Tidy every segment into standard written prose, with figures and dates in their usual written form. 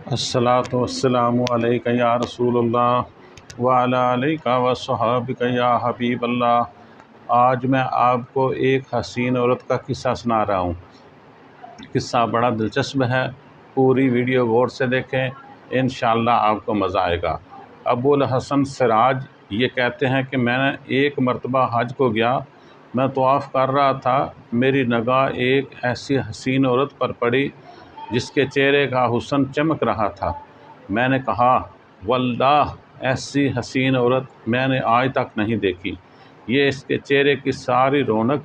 الصلاۃ والسلام علیک یا رسول اللہ وعلی آلک وصحابک یا حبیب اللہ۔ آج میں آپ کو ایک حسین عورت کا قصہ سنا رہا ہوں۔ قصہ بڑا دلچسپ ہے، پوری ویڈیو غور سے دیکھیں، انشاءاللہ آپ کو مزہ آئے گا۔ ابو الحسن سراج یہ کہتے ہیں کہ میں نے ایک مرتبہ حج کو گیا، میں طواف کر رہا تھا، میری نگاہ ایک ایسی حسین عورت پر پڑی جس کے چہرے کا حسن چمک رہا تھا۔ میں نے کہا، واللہ ایسی حسین عورت میں نے آج تک نہیں دیکھی، یہ اس کے چہرے کی ساری رونق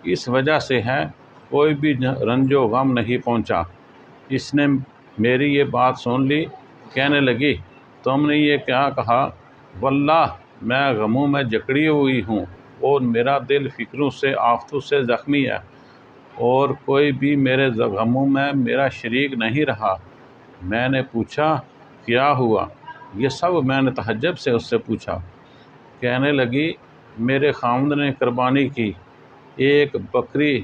اس وجہ سے ہے، کوئی بھی رنج و غم نہیں پہنچا۔ اس نے میری یہ بات سن لی، کہنے لگی، تم نے یہ کیا کہا؟ واللہ میں غموں میں جکڑی ہوئی ہوں اور میرا دل فکروں سے آفتوں سے زخمی ہے، اور کوئی بھی میرے غموں میں میرا شریک نہیں رہا۔ میں نے پوچھا، کیا ہوا؟ یہ سب میں نے تعجب سے اس سے پوچھا۔ کہنے لگی، میرے خاوند نے قربانی کی، ایک بکری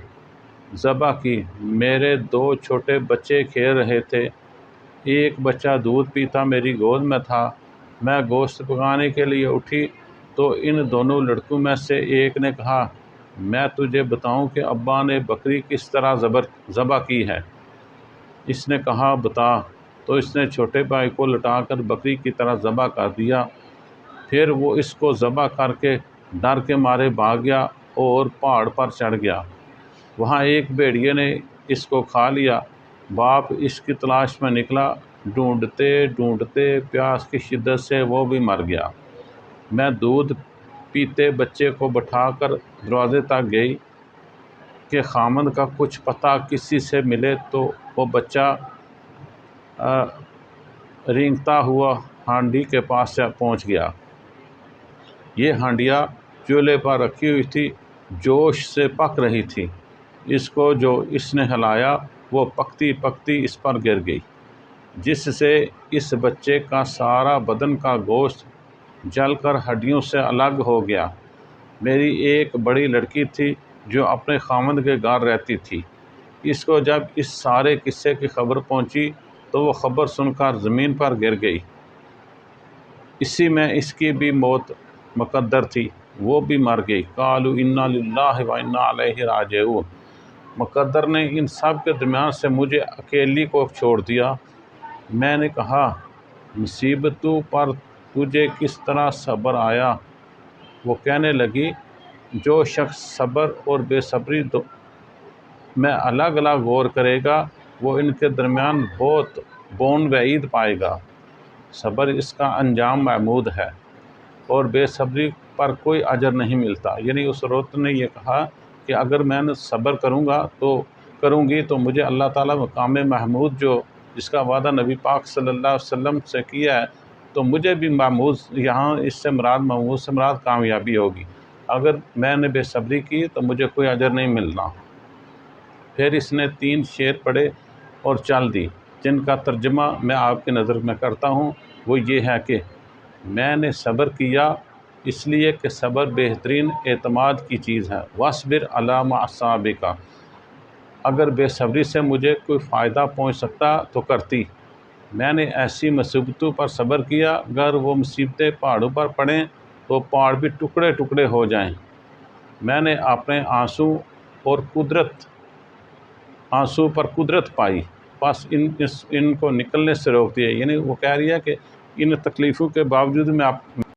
ذبح کی، میرے 2 چھوٹے بچے کھیل رہے تھے، ایک بچہ دودھ پیتا میری گود میں تھا، میں گوشت پکانے کے لیے اٹھی تو ان دونوں لڑکوں میں سے ایک نے کہا، میں تجھے بتاؤں کہ ابا نے بکری کس طرح ذبح کی ہے؟ اس نے کہا، بتا۔ تو اس نے چھوٹے بھائی کو لٹا کر بکری کی طرح ذبح کر دیا، پھر وہ اس کو ذبح کر کے ڈر کے مارے بھاگ گیا اور پہاڑ پر چڑھ گیا، وہاں ایک بھیڑیے نے اس کو کھا لیا۔ باپ اس کی تلاش میں نکلا، ڈھونڈتے ڈھونڈتے پیاس کی شدت سے وہ بھی مر گیا۔ میں دودھ پیتے بچے کو بٹھا کر دروازے تک گئی کہ خامند کا کچھ پتہ کسی سے ملے، تو وہ بچہ رینگتا ہوا ہانڈی کے پاس پہنچ گیا۔ یہ ہانڈیاں چولہے پر رکھی ہوئی تھی، جوش سے پک رہی تھی، اس کو جو اس نے ہلایا وہ پکتی پکتی اس پر گر گئی، جس سے اس بچے کا سارا بدن کا گوشت جل کر ہڈیوں سے الگ ہو گیا۔ میری ایک بڑی لڑکی تھی جو اپنے خاوند کے گھر رہتی تھی، اس کو جب اس سارے قصے کی خبر پہنچی تو وہ خبر سن کر زمین پر گر گئی۔ اسی میں اس کی بھی موت مقدر تھی، وہ بھی مر گئی۔ قالوا انا للہ و انا الیہ راجعون۔ مقدر نے ان سب کے درمیان سے مجھے اکیلی کو چھوڑ دیا۔ میں نے کہا، مصیبتوں پر تجھے کس طرح صبر آیا؟ وہ کہنے لگی، جو شخص صبر اور بے صبری میں الگ الگ غور کرے گا وہ ان کے درمیان بہت بون وعید پائے گا۔ صبر اس کا انجام محمود ہے اور بے صبری پر کوئی اجر نہیں ملتا۔ یعنی اس عورت نے یہ کہا کہ اگر میں نے صبر کروں گی تو مجھے اللہ تعالیٰ مقام محمود جو جس کا وعدہ نبی پاک صلی اللہ علیہ وسلم سے کیا ہے، تو مجھے بھی محمود، یہاں اس سے مراد محمود سے مراد کامیابی ہوگی۔ اگر میں نے بے صبری کی تو مجھے کوئی اجر نہیں ملنا۔ پھر اس نے 3 شعر پڑھے اور چل دی، جن کا ترجمہ میں آپ کی نظر میں کرتا ہوں۔ وہ یہ ہے کہ میں نے صبر کیا اس لیے کہ صبر بہترین اعتماد کی چیز ہے۔ وَاصْبِرْ عَلَىٰ مَا أَصَابَكَ۔ اگر بے صبری سے مجھے کوئی فائدہ پہنچ سکتا تو کرتی۔ میں نے ایسی مصیبتوں پر صبر کیا، اگر وہ مصیبتیں پہاڑوں پر پڑیں تو پہاڑ بھی ٹکڑے ٹکڑے ہو جائیں۔ میں نے اپنے آنسو پر قدرت پائی، بس ان کو نکلنے سے روک دیا۔ یعنی وہ کہہ رہی ہے کہ ان تکلیفوں کے باوجود میں